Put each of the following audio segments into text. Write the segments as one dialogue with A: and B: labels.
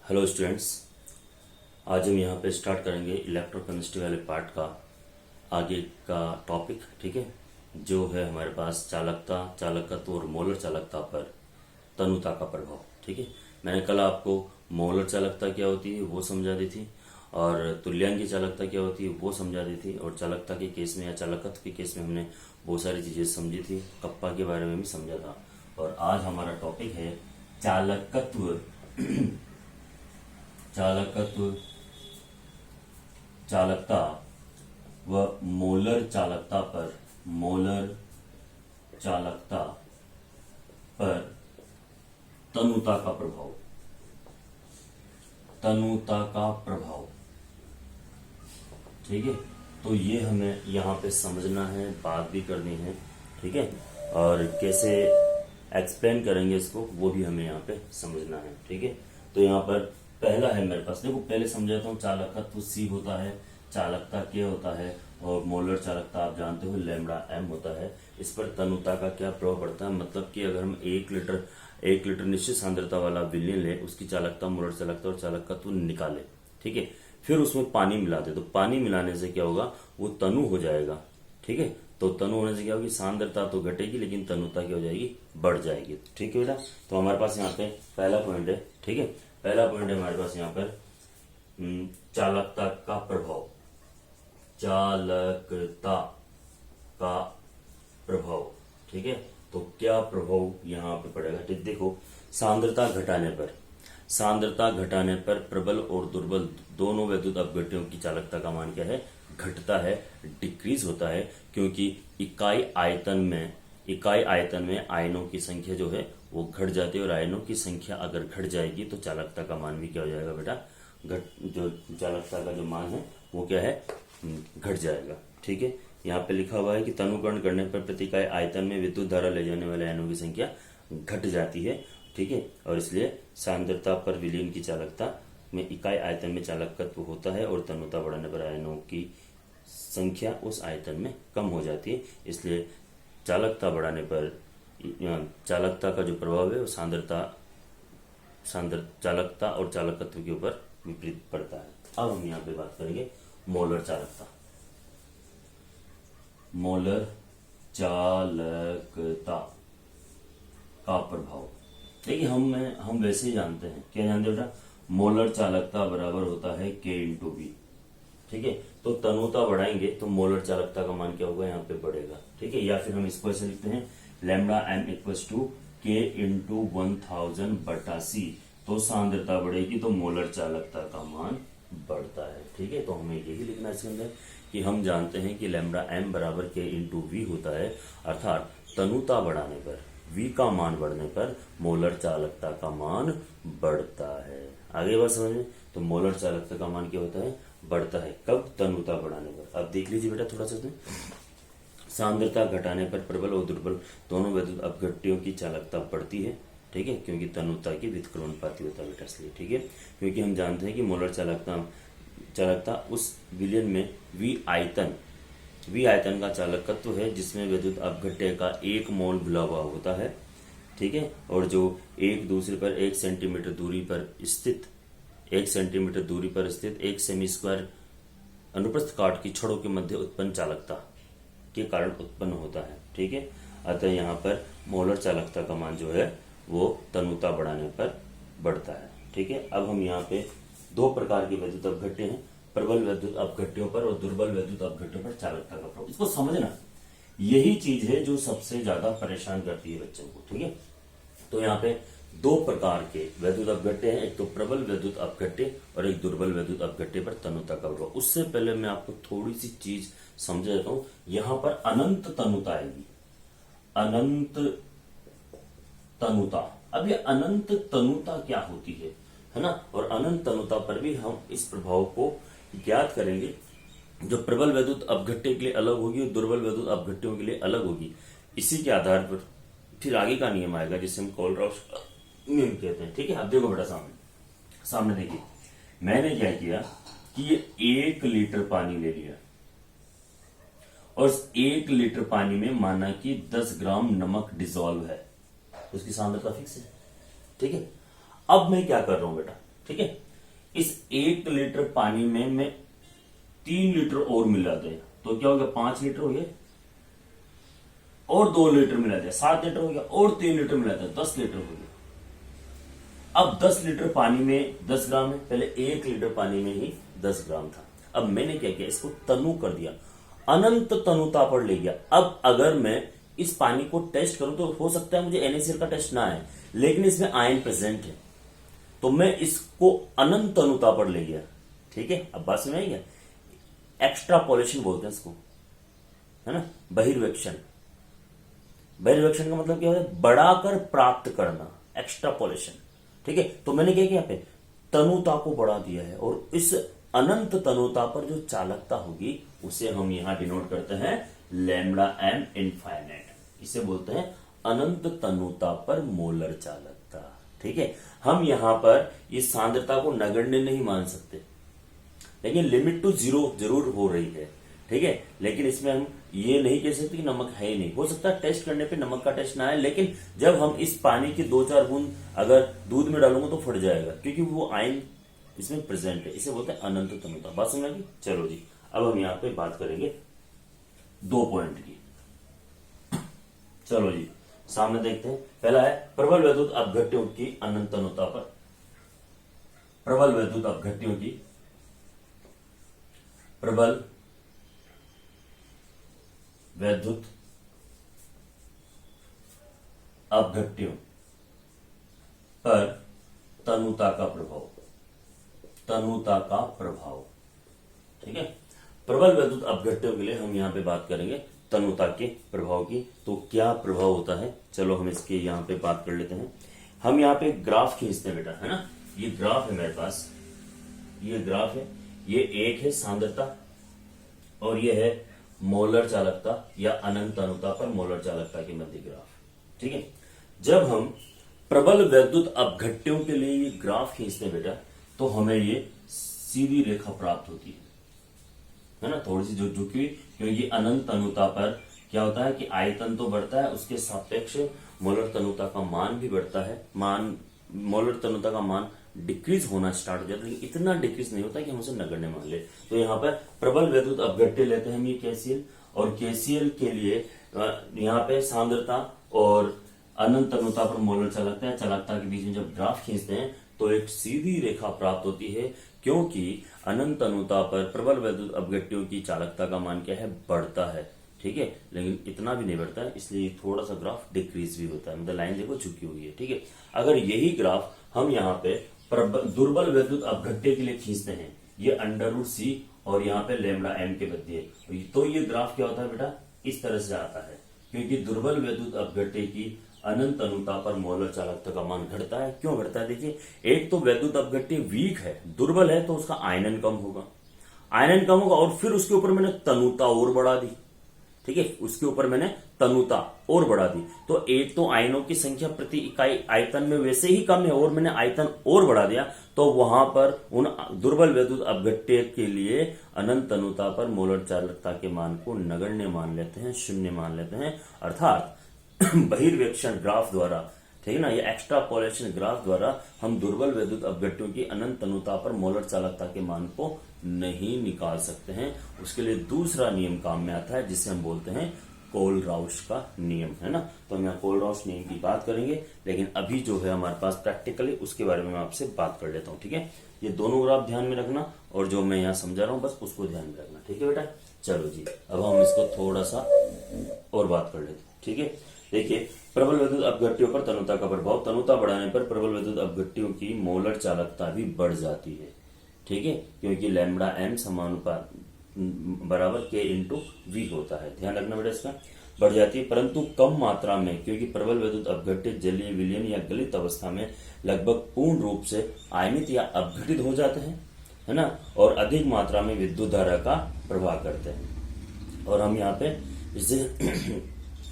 A: Hello students, आज हम यहाँ पे स्टार्ट करेंगे इलेक्ट्रोकेमिस्ट्री वाले पार्ट का आगे का टॉपिक। ठीक है, जो है हमारे पास चालकता, चालकत्व और मोलर चालकता पर तनुता का प्रभाव। ठीक है, मैंने कल आपको मोलर चालकता क्या होती है वो समझा दी थी, और तुल्यांकी चालकता क्या होती है वो समझा दी थी, और चालकता के केस में या चालकत्व के केस में हमने बहुत सारी चीजें समझी थी, कप्पा के बारे में भी समझा था। और आज हमारा टॉपिक है चालकत्व, चालकत्व, चालकता व मोलर चालकता पर, मोलर चालकता पर तनुता का प्रभाव, तनुता का प्रभाव। ठीक है, तो ये हमें यहाँ पे समझना है, बात भी करनी है। ठीक है, और कैसे एक्सप्लेन करेंगे इसको वो भी हमें यहाँ पे समझना है। ठीक है, तो यहाँ पर पहला है मेरे पास, देखो पहले समझाता हूँ। चालकत्व सी होता है, चालकता के होता है, और मोलर चालकता आप जानते हो लैम्बडा एम होता है। इस पर तनुता का क्या प्रभाव पड़ता है, मतलब कि अगर हम 1 लीटर निश्चित सांद्रता वाला विलयन ले, उसकी चालकता, मोलर चालकता और चालकत्व निकाले। ठीक है, फिर उसमें पानी मिला दे, तो पानी मिलाने से क्या होगा, वो तनु हो जाएगा। ठीक है, तो तनु होने से क्या होगी, सांद्रता तो घटेगी लेकिन तनुता क्या हो जाएगी, बढ़ जाएगी। ठीक है बेटा, तो हमारे पास यहाँ पे पहला पॉइंट है। ठीक है, पहला पॉइंट है हमारे पास यहाँ पर चालकता का प्रभाव, चालकता का प्रभाव। ठीक है, तो क्या प्रभाव यहाँ पे पड़ेगा, ठीक देखो। सांद्रता घटाने पर, सांद्रता घटाने पर प्रबल और दुर्बल दोनों वैद्युत अपघट्यों की चालकता का मान क्या है, घटता है, डिक्रीज होता है, क्योंकि इकाई आयतन में आयनों की संख्या जो है वो घट जाती है, और आयनों की संख्या अगर घट जाएगी तो चालकता का मान भी क्या हो जाएगा बेटा, जो चालकता का जो मान है वो क्या है, घट जाएगा। ठीक है, यहाँ पे लिखा हुआ है कि तनुकरण करने पर प्रति इकाई आयतन में विद्युत धारा ले जाने वाले आयनों की संख्या घट जाती है। ठीक है, और इसलिए सांद्रता पर विलयन की चालकता में इकाई आयतन में चालकत्व होता है, और तनुता बढ़ाने पर आयनों की संख्या उस आयतन में कम हो जाती है। इसलिए चालकता बढ़ाने पर चालकता का जो प्रभाव है वो चालकता और चालकत्व के ऊपर विपरीत पड़ता है। अब हम यहाँ पे बात करेंगे मोलर चालकता, मोलर चालकता का प्रभाव। देखिए हम वैसे ही जानते हैं, क्या जानते हैं बेटा, मोलर चालकता बराबर होता है K इंटू बी। ठीक है, तो तनुता बढ़ाएंगे तो मोलर चालकता का मान क्या होगा, यहाँ पे बढ़ेगा। ठीक है, या फिर हम इसको ऐसे लिखते हैं, lambda M equals to K into 1000 बटा सी, तो सांद्रता बढ़ेगी तो मोलर चालकता का मान बढ़ता है। ठीक है, तो हमें यही लिखना है इसके अंदर कि हम जानते हैं कि लैम्डा एम बराबर K इंटू वी होता है, अर्थात तनुता बढ़ाने पर, V का मान बढ़ने पर मोलर चालकता का मान बढ़ता है। आगे बात समझ में, तो मोलर चालकता का मान क्या होता है, बढ़ता है। कब, तनुता बढ़ाने पर। अब देख लीजिए बेटा थोड़ा सा, सांद्रता घटाने पर प्रबल और दुर्बल दोनों वैद्युत अपघट्यों की चालकता बढ़ती है। ठीक है, क्योंकि तनुता की व्युत्क्रमणुपाती होता है बेटा, इसलिए। ठीक है, क्योंकि हम जानते हैं कि मोलर चालकता उस विलयन में वी आयतन का चालकत्व है जिसमें वैद्युत अपघट्य का 1 मोल घुला हुआ होता है। ठीक है, और जो एक दूसरे पर 1 सेंटीमीटर दूरी पर स्थित 1 सेमी स्क्वायर अनुप्रस्थ काट की छड़ों के मध्य उत्पन्न चालकता के कारण उत्पन्न होता है। ठीक है, अतः यहाँ पर मोलर चालकता का मान जो है वो तनुता बढ़ाने पर बढ़ता है। ठीक है, अब हम यहाँ पे 2 प्रकार के वैद्युत अपघट्य हैं, प्रबल वैद्युत अपघट्यों पर और दुर्बल वैद्युत अपघट्यों पर चालकता का प्रभाव। इसको समझना, यही चीज है जो सबसे ज्यादा परेशान करती है बच्चों को। ठीक है, तो यहाँ पे 2 प्रकार के वैद्युत अपघट्य हैं, एक तो प्रबल वैद्युत अपघट्य और एक दुर्बल वैद्युत अपघट्य पर तनुता का प्रभाव। उससे पहले मैं आपको थोड़ी सी चीज समझा देता हूं। यहाँ पर अनंत तनुता आएगी, अनंत तनुता। अब ये अनंत तनुता क्या होती है ना, और अनंत तनुता पर भी हम इस प्रभाव को ज्ञात करेंगे, जो प्रबल वैद्युत अपघट्य के लिए अलग होगी और दुर्बल वैद्युत अपघट्यों के लिए अलग होगी। इसी के आधार पर फिर आगे का नियम आएगा जिसे हम कोलराउस नियम कहते हैं। ठीक है, अब देखो बेटा सामने देखिए, मैंने क्या किया कि ये 1 लीटर पानी ले लिया, और 1 लीटर पानी में माना कि 10 ग्राम नमक डिसॉल्व है, उसकी सांद्रता फिक्स है। ठीक है, अब मैं क्या कर रहा हूं बेटा, ठीक है। इस 1 लीटर पानी में मैं 3 लीटर और मिला दे तो क्या हो गया, 5 लीटर हो गया, और 2 लीटर मिला दिया 7 लीटर हो गया, और 3 लीटर मिला दिया 10 लीटर हो गया। अब 10 लीटर पानी में 10 ग्राम है, पहले 1 लीटर पानी में ही 10 ग्राम था। अब मैंने क्या किया, इसको तनु कर दिया, अनंत तनुता पर ले गया। अब अगर मैं इस पानी को टेस्ट करूं तो हो सकता है मुझे NaCl का टेस्ट ना आए, लेकिन इसमें आयन प्रेजेंट है, तो मैं इसको अनंत तनुता पर ले गया। ठीक है, अब बात समझ आई क्या? एक्स्ट्रापोलेशन बोलते हैं इसको, है ना, बहिर्वेक्षण। बहिर्वेक्षण का मतलब क्या होता है, बढ़ाकर प्राप्त करना, एक्स्ट्रापोलेशन। ठीक है, तो मैंने क्या किया, यहाँ पे तनुता को बढ़ा दिया है, और इस अनंत तनुता पर जो चालकता होगी उसे हम यहां डिनोट करते हैं लैम्डा एम इनफाइनाइट। इसे बोलते हैं अनंत तनुता पर मोलर चालकता। ठीक है, हम यहां पर इस सांद्रता को नगण्य नहीं मान सकते, लेकिन लिमिट टू 0 जरूर हो रही है। ठीक है, लेकिन इसमें हम ये नहीं कह सकते कि नमक है ही नहीं। हो सकता है टेस्ट करने पे नमक का टेस्ट ना आए, लेकिन जब हम इस पानी की 2-4 बूंद अगर दूध में डालूंगा तो फट जाएगा, क्योंकि वो आयन इसमें प्रेजेंट है। इसे बोलते हैं अनंत तनुता। बात समझ गई? चलो जी, अब हम यहाँ पे बात करेंगे 2 पॉइंट की। चलो जी, सामने देखते हैं। पहला है प्रबल वैद्युत अपघट्यों की अनंत तनुता पर। प्रबल वैद्युत अपघट्यों की, प्रबल वैद्युत अपघट्यों पर तनुता का प्रभाव, तनुता का प्रभाव। ठीक है, प्रबल वैद्युत अपघट्यों के लिए हम यहां पे बात करेंगे तनुता के प्रभाव की। तो क्या प्रभाव होता है, चलो हम इसके यहां पे बात कर लेते हैं। हम यहां पे ग्राफ खींचते हैं बेटा, है ना। ये ग्राफ है मेरे पास, ये ग्राफ है, ये एक है सांद्रता और ये है मोलर चालकता या अनंत तनुता पर मोलर चालकता के मध्य ग्राफ। ठीक है, जब हम प्रबल वैद्युत अपघट्यों के लिए ये ग्राफ खींचते हैं बेटा, तो हमें ये सीधी रेखा प्राप्त होती है ना, थोड़ी सी जो झुकी हुई, क्योंकि अनंत तनुता पर क्या होता है कि आयतन तो बढ़ता है, उसके सापेक्ष मोलर तनुता का मान भी बढ़ता है। मोलर तनुता का मान डिक्रीज होना स्टार्ट हो जाता है, लेकिन इतना डिक्रीज नहीं होता कि हम उसे नगण्य मान ले। तो यहाँ पर प्रबल वैद्युत अपघट्य लेते हैं हम ये KCl, और KCl के लिए यहाँ पे सांद्रता और अनंत तनुता पर मोलर चालकता है, चालकता के बीच में जब ग्राफ खींचते हैं तो एक सीधी रेखा प्राप्त होती है, क्योंकि अनंत तनुता पर प्रबल वैद्युत अपघट्यों की चालकता का मान क्या है, बढ़ता है। ठीक है, लेकिन इतना भी नहीं बढ़ता है, इसलिए थोड़ा सा ग्राफ डिक्रीज भी होता है, मतलब लाइन देखो झुकी हुई है। ठीक है, अगर यही ग्राफ हम यहाँ पे दुर्बल वैद्युत अपघट्य के लिए खींचते हैं, ये √C और यहाँ पे लैम्डा m के मध्य है, तो ये ग्राफ क्या होता है बेटा, इस तरह से आता है, क्योंकि दुर्बल वैद्युत अपघट्य की अनंत तनुता पर मोलर चालकता का मान घटता है। क्यों घटता है, देखिए, एक तो वैद्युत अपघट्य वीक है, दुर्बल है, तो उसका आयनन कम होगा, आयनन कम होगा, और फिर उसके ऊपर मैंने तनुता और बढ़ा दी। ठीक है, उसके ऊपर मैंने तनुता और बढ़ा दी, तो एक तो आयनों की संख्या प्रति इकाई आयतन में वैसे ही कम है, और मैंने आयतन और बढ़ा दिया, तो वहां पर उन दुर्बल वैद्युत अपघट्य के लिए अनंत तनुता पर मोलर चालकता के मान को नगण्य मान लेते हैं, शून्य मान लेते हैं। अर्थात बहिर्वेक्षण ग्राफ द्वारा, ठीक है ना, ये एक्स्ट्रापोलेशन ग्राफ द्वारा हम दुर्बल वैद्युत अपघट्यों की अनंत तनुता पर मोलर चालकता के मान को नहीं निकाल सकते हैं। उसके लिए दूसरा नियम काम में आता है, जिसे हम बोलते हैं कोलराउश का नियम, है ना। तो हम यहाँ कोलराउश नियम की बात करेंगे, लेकिन अभी जो है हमारे पास प्रैक्टिकली उसके बारे में मैं आपसे बात कर लेता हूँ। ठीक है, ये दोनों ग्राफ ध्यान में रखना, और जो मैं यहाँ समझा रहा हूँ बस उसको ध्यान में रखना। ठीक है बेटा, चलो जी, अब हम इसको थोड़ा सा और बात कर लेते हैं। ठीक है, देखिए, प्रबल वैद्युत अपघट्यों पर तनुता का प्रभाव, तनुता बढ़ाने पर प्रबल वैद्युत अपघट्यों की मोलर चालकता भी बढ़ जाती है। ठीक है, क्योंकि लैम्डा m समानुपात बराबर K/V होता है, ध्यान रखना बेटा, इसका बढ़ जाती है, परंतु कम मात्रा में, क्योंकि प्रबल वैद्युत अपघट्य जलीय विलयन या गलित अवस्था में लगभग पूर्ण रूप से आयनित या अपघटित हो जाते हैं, है ना, और अधिक मात्रा में विद्युत धारा का प्रवाह करते हैं। और हम यहाँ पे इसे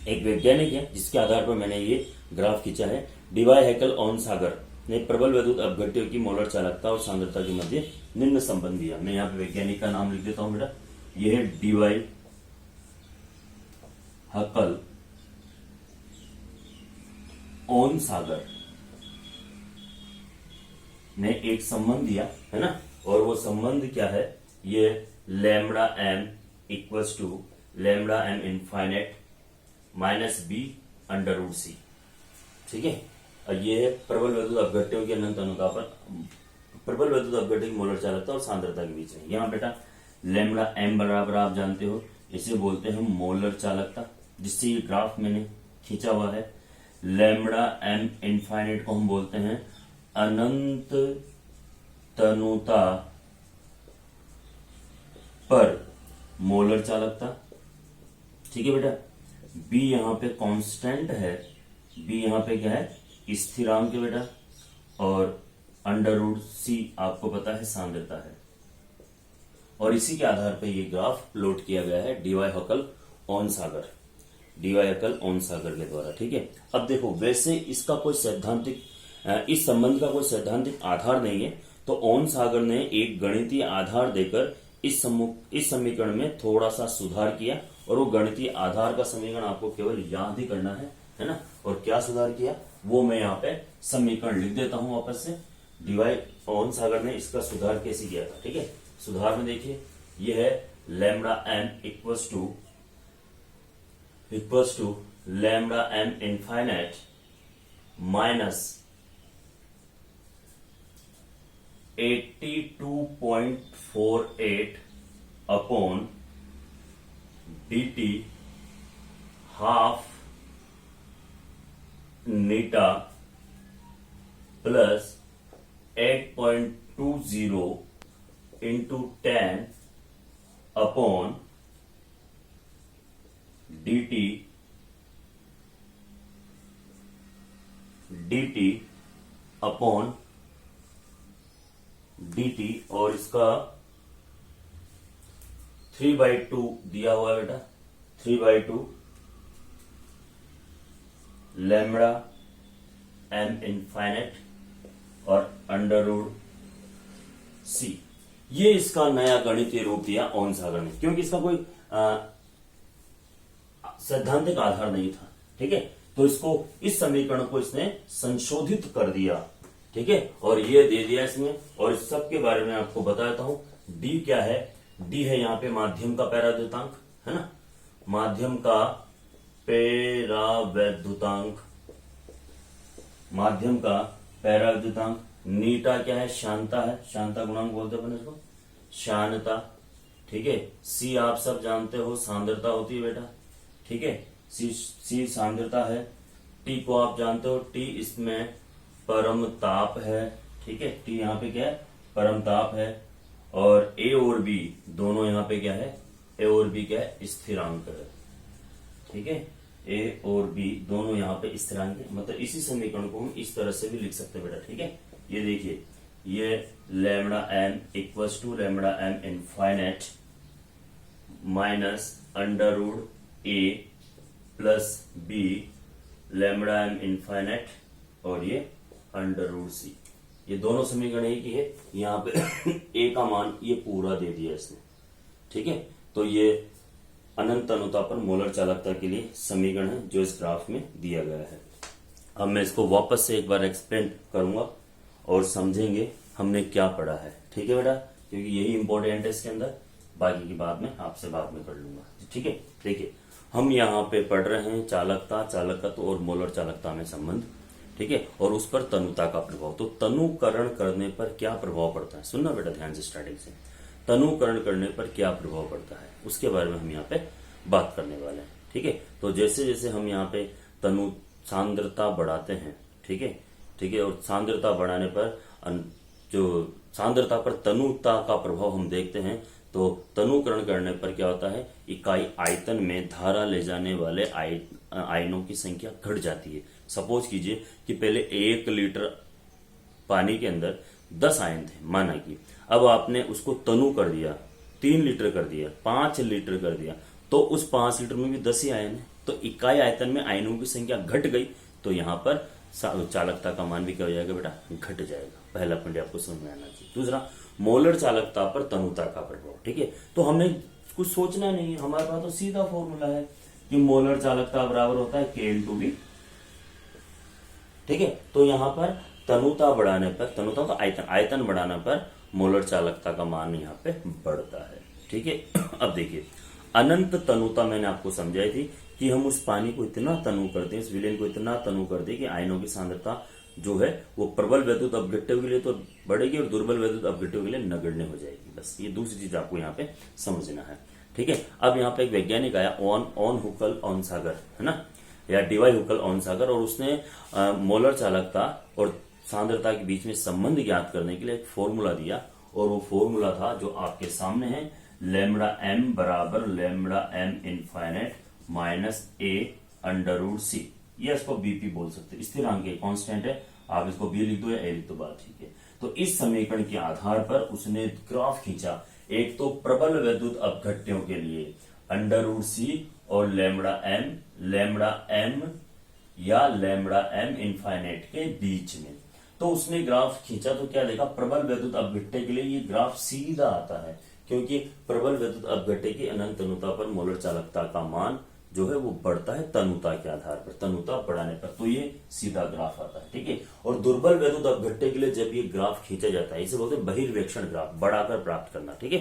A: एक वैज्ञानिक है जिसके आधार पर मैंने ये ग्राफ खींचा है, डीवाई हैकल ऑन सागर ने प्रबल वैद्युत अपघट्यों की मोलर चालकता और सांद्रता के मध्य निम्न संबंध दिया। मैं यहाँ पे वैज्ञानिक का नाम लिख देता हूं बेटा, ये है डीवाई हैकल ऑन सागर, ने एक संबंध दिया है ना, और वो संबंध क्या है, ये lambda M equals to lambda M infinite minus b under root c. ठीक है, और ये है प्रबल वैद्युत अपघट्यों के अनंत अनुता पर प्रबल वैद्युत अपघट्य की मोलर चालकता और सांद्रता के बीच में। यहाँ बेटा लैम्बडा एम बराबर आप जानते हो, इसे बोलते हैं मोलर चालकता, जिससे ये ग्राफ मैंने खींचा हुआ है। लैम्बडा एम इनफाइनाइट को हम बोलते हैं अनंत तनुता पर मोलर चालकता। ठीक है बेटा, बी यहां पे कांस्टेंट है, बी यहां पे क्या है, स्थिरांक है बेटा, और अंडर रूट सी आपको पता है सांद्रता है, और इसी के आधार पर ये ग्राफ प्लॉट किया गया है डीवाई हकल ऑन सागर के द्वारा। ठीक है, अब देखो वैसे इसका कोई सैद्धांतिक इस संबंध का कोई सैद्धांतिक आधार नहीं है, तो ऑन सागर ने एक गणितीय आधार देकर इस समीकरण में थोड़ा सा सुधार किया, और वो गणितीय आधार का समीकरण आपको केवल याद ही करना है ना। और क्या सुधार किया वो मैं यहाँ पे समीकरण लिख देता हूं वापस से। डीवाई ऑन सागर ने इसका सुधार कैसे किया था। ठीक है, सुधार में देखिए ये है lambda M equals to lambda M infinite minus 82.48 upon dt half नीटा plus 8.20 into 10 upon dt upon dt, और इसका 3/2 दिया हुआ है बेटा, 3/2 लैम्बडा एम इनफाइनाइट और अंडर रूट सी। ये इसका नया गणितीय रूप दिया ऑन सागर ने, क्योंकि इसका कोई सैद्धांतिक आधार नहीं था। ठीक है, तो इसको इस समीकरण को इसने संशोधित कर दिया। ठीक है, और ये दे दिया इसमें, और इस सब के बारे में आपको बताता हूं। डी क्या है, डी है यहाँ पे माध्यम का पैरावैद्युतांक, है ना, माध्यम का पैरावैद्युतांक। नीटा क्या है, शांता है, शांता गुणांक बोलते हैं इसको, शानता। ठीक है, सी आप सब जानते हो सांद्रता होती है बेटा। ठीक है, सी सांद्रता है। टी को आप जानते हो, टी इसमें परम ताप है। ठीक है, टी यहाँ पे क्या है, परम ताप है। और ए और बी दोनों यहाँ पे क्या है, ए और बी क्या है, स्थिरांक है। ठीक है, ए और बी दोनों यहाँ पे स्थिरांक है, मतलब इसी समीकरण को हम इस तरह से भी लिख सकते हैं बेटा। ठीक है, ये देखिए ये lambda M equals to lambda M infinite minus under root A plus B lambda M infinite और ये अंडर रूट सी, ये दोनों समीकरण एक ही है। यहाँ पे ए का मान ये पूरा दे दिया इसने। ठीक है, तो ये अनंत अनुता पर मोलर चालकता के लिए समीकरण है जो इस ग्राफ में दिया गया है। अब मैं इसको वापस से एक बार एक्सप्लेन करूंगा और समझेंगे हमने क्या पढ़ा है। ठीक है बेटा, क्योंकि यही इंपॉर्टेंट है इसके अंदर, बाकी की बात मैं आपसे बाद में कर लूंगा। ठीक है, देखिए हम यहाँ पे पढ़ रहे हैं चालकत्व और मोलर चालकता में संबंध। ठीक है, और उस पर तनुता का प्रभाव। तो तनुकरण करने पर क्या प्रभाव पड़ता है, सुनना बेटा ध्यान से स्टार्टिंग से। तनुकरण करने पर क्या प्रभाव पड़ता है उसके बारे में हम यहाँ पे बात करने वाले हैं। ठीक है, तो जैसे जैसे हम यहाँ पे तनु सांद्रता बढ़ाते हैं, ठीक है, और सांद्रता बढ़ाने पर जो सांद्रता पर तनुता का प्रभाव हम देखते हैं, तो तनुकरण करने पर क्या होता है, इकाई आयतन में धारा ले जाने वाले आयनों की संख्या घट जाती है। सपोज कीजिए कि पहले 1 लीटर पानी के अंदर 10 आयन थे, माना कि अब आपने उसको तनु कर दिया, 3 लीटर कर दिया, 5 लीटर कर दिया, तो उस 5 लीटर में भी 10 ही आयन है, तो इकाई आयतन में आयनों की संख्या घट गई, तो यहाँ पर चालकता का मान भी क्या हो जाएगा बेटा, घट जाएगा। पहला पॉइंट आपको समझ में आना चाहिए। दूसरा, मोलर चालकता पर तनुता का प्रभाव। ठीक है, तो हमने कुछ सोचना नहीं है, हमारे पास तो सीधा फॉर्मूला है कि मोलर चालकता बराबर होता है K × V। ठीक है, तो यहाँ पर तनुता बढ़ाने पर, तनुता तो आयतन, आयतन बढ़ाने पर मोलर चालकता का मान यहाँ पे बढ़ता है। ठीक है, अब देखिए अनंत तनुता मैंने आपको समझाई थी कि हम उस पानी को इतना तनु कर दें, इस विलयन को इतना तनु कर दें कि आयनों की सांद्रता जो है वो प्रबल वैद्युत अपघट्य के लिए तो बढ़ेगी और दुर्बल वैद्युत अपघट्य के लिए नगण्य हो जाएगी। बस ये दूसरी चीज आपको यहाँ पे समझना है। ठीक है, अब यहाँ पे एक वैज्ञानिक आया ऑन हुकल ऑन सागर, है ना, या डीवाई हुकल ऑन सागर, और उसने मोलर चालकता और सांद्रता के बीच में संबंध ज्ञात करने के लिए एक फॉर्मूला दिया, और वो फॉर्मूला था जो आपके सामने है, लेमड़ा एम बराबर lambda M infinite minus A under root C. ये इसको बीपी बोल सकते हैं, स्थिरांक है, कांस्टेंट है, आप इसको बी लिख दो या ए लिख दो, बात ठीक है। तो इस समीकरण के आधार पर उसने ग्राफ खींचा, एक तो प्रबल वैद्युत अपघट्यों के लिए अंडर रूट सी और लेमड़ा एम या लेमड़ा एम इनफाइनाइट के बीच में। तो उसने ग्राफ खींचा तो क्या देखा, प्रबल वैद्युत अपघट्य के लिए ये ग्राफ सीधा आता है, क्योंकि प्रबल वैद्युत अपघट्य की अनंत तनुता पर मोलर चालकता का मान जो है वो बढ़ता है तनुता के आधार पर, तनुता बढ़ाने पर, तो ये सीधा ग्राफ आता है। ठीक है, और दुर्बल वैद्युत अपघट्य के लिए जब ये ग्राफ खींचा जाता है, इसे बोलते हैं बहिर्वेक्षण ग्राफ, बढ़ाकर प्राप्त करना। ठीक है,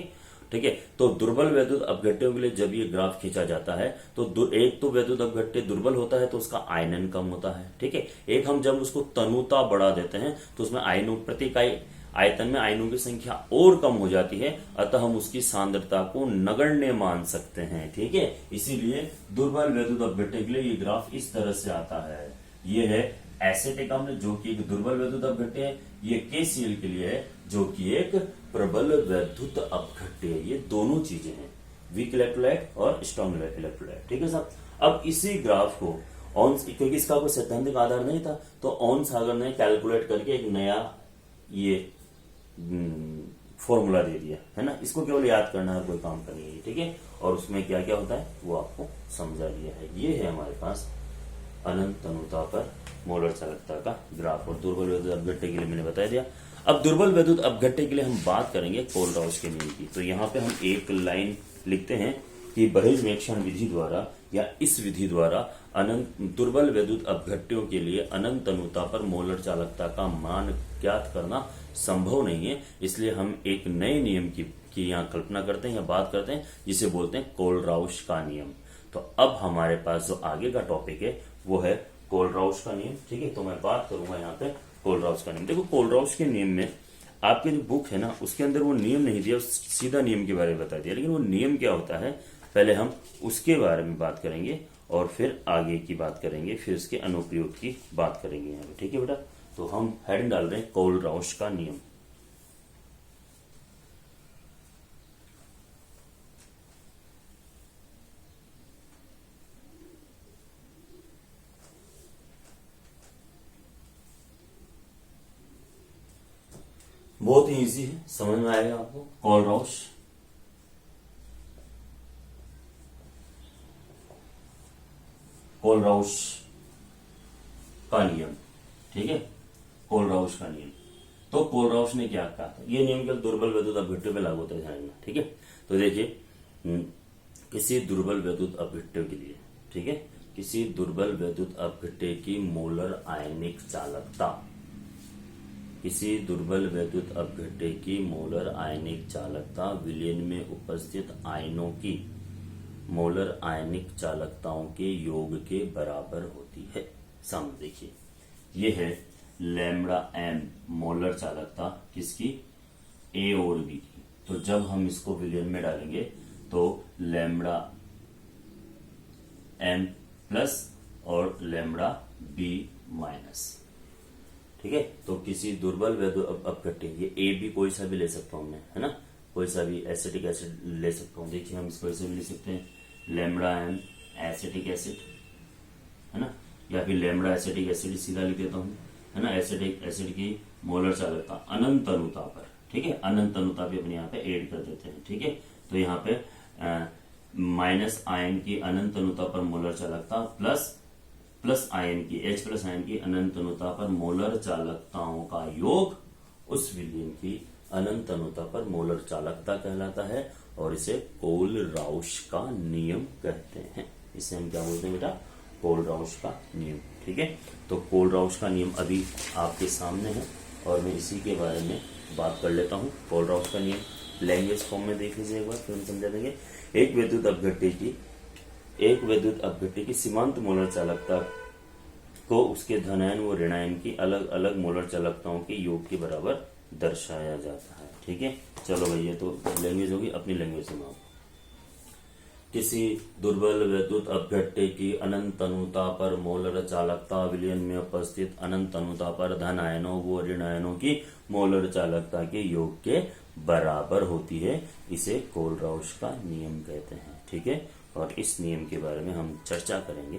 A: ठीक है, तो दुर्बल वैद्युत अपघट्यों के लिए जब ये ग्राफ खींचा जाता है तो एक तो वैद्युत अपघट्य दुर्बल होता है तो उसका आयनन कम होता है। ठीक है, एक हम जब उसको तनुता बढ़ा देते हैं तो उसमें आयनों प्रति इकाई आयतन में आयनों की संख्या और कम हो जाती है, अतः हम उसकी सांद्रता को नगण्य मान सकते हैं। ठीक है, इसीलिए दुर्बल वैद्युत अपघट्य के लिए ये ग्राफ इस तरह से आता है। ये है एसिटिक अम्ल जो कि एक दुर्बल वैद्युत अपघट्य है, ये KCl के लिए है जो कि एक प्रबल वैद्युत अपघट्य है। ये दोनों चीजें हैं, वीक इलेक्ट्रोलाइट और स्ट्रॉन्ग इलेक्ट्रोलाइट। ठीक है साहब, अब इसी ग्राफ को ऑन, क्योंकि इसका कोई सैद्धांतिक आधार नहीं था, तो ऑन सागर ने कैलकुलेट करके एक नया ये फॉर्मूला दे दिया है ना, इसको केवल याद करना है, कोई काम का नहीं है। ठीक है, और उसमें क्या क्या होता है वो आपको समझा दिया है। ये है हमारे पास अनंत तनुता पर मोलर चालकता का ग्राफ, और दुर्बल वैद्युत अपघट्य के लिए मैंने बता दिया। अब दुर्बल वैद्युत अपघट्य के लिए हम बात करेंगे कोलराउश के नियम की। तो यहाँ पे हम एक लाइन लिखते हैं कि बहिर्वेक्षण विधि द्वारा या इस विधि द्वारा अनंत दुर्बल वैद्युत अपघट्यों के लिए अनंत तनुता पर मोलर चालकता का मान ज्ञात करना संभव नहीं है, इसलिए हम एक नए नियम की यहाँ कल्पना करते हैं या बात करते हैं, जिसे बोलते हैं कोलराउश का नियम। तो अब हमारे पास जो आगे का टॉपिक है वो है कोलराउश का नियम। ठीक है, तो मैं बात करूंगा यहाँ पे कोलराउश का नियम। देखो कोलराउश के नियम में आपके जो बुक है ना उसके अंदर वो नियम नहीं दिया, सीधा नियम के बारे में बता दिया, लेकिन वो नियम क्या होता है पहले हम उसके बारे में बात करेंगे और फिर आगे की बात करेंगे, फिर उसके अनुप्रयोग की बात करेंगे यहाँ पे। ठीक है बेटा, तो हम हेडिंग डाल रहे हैं कोलराउश का नियम। बहुत ही इजी है, समझ में आएगा आपको। कोलराउश का नियम। ठीक है, कोलराउश का नियम। तो कोलराउश ने क्या कहा था, ये नियम केवल दुर्बल वैद्युत अपघट्यों पे लागू होता है, ध्यान रखना। ठीक है, तो देखिए किसी दुर्बल वैद्युत अपघट्यों के लिए, ठीक है, किसी दुर्बल वैद्युत अपघट्य की मोलर आयनिक चालकता, किसी दुर्बल वैद्युत अपघट्य की मोलर आयनिक चालकता विलयन में उपस्थित आयनों की मोलर आयनिक चालकताओं के योग के बराबर होती है। सामने देखिए, ये है लैम्बडा एम मोलर चालकता किसकी, ए और बी की। तो जब हम इसको विलयन में डालेंगे तो लैम्बडा एम प्लस और लैम्बडा बी माइनस। ठीक है, तो किसी दुर्बल वैद्युत अपघट्य, ये ए बी कोई सा भी ले सकता हूं मैं, है ना, कोई सा भी एसिटिक एसिड ले सकता हूं। देखिए हम इसको ऐसे भी ले सकते हैं, लैम्बडा एम एसिटिक एसिड, है ना, या फिर लैम्बडा एसिटिक एसिड सीधा लिख देता हूं, है ना। एसिटिक एसिड की मोलर चालकता अनंत तनुता पर, ठीक है, अनंत तनुता भी अपने यहाँ पे ऐड कर देते हैं। ठीक है, तो यहाँ पे माइनस आयन की अनंत तनुता पर मोलर चालकता प्लस आयन की H प्लस आयन की अनंत तनुता पर मोलर चालकताओं का योग उस विलयन की अनंत तनुता पर मोलर चालकता कहलाता है, और इसे कोलराउश का नियम कहते हैं। इसे हम क्या बोलते हैं बेटा, कोलराउश का नियम। ठीक है, तो कोलराउश का नियम अभी आपके सामने है और मैं इसी के बारे में बात कर लेता हूँ। कोलराउश का नियम लैंग्वेज फॉर्म में देख लीजिए एक बार, फिर हम समझा देंगे। एक विद्युत अपघट्य की सीमांत मोलर चालकता को उसके धनायन व ऋणायन की अलग अलग मोलर चालकताओं के योग के बराबर दर्शाया जाता है। ठीक है, चलो भैया, तो लैंग्वेज होगी, अपनी लैंग्वेज सुनाओ। किसी दुर्बल विद्युत अपघट्य की अनंत तनुता पर मोलर चालकता विलयन में उपस्थित अनंत तनुता पर धन आयनों व ऋण आयनों की मोलर चालकता के योग के बराबर होती है। इसे कोलराउश का नियम कहते हैं। ठीक है, और इस नियम के बारे में हम चर्चा करेंगे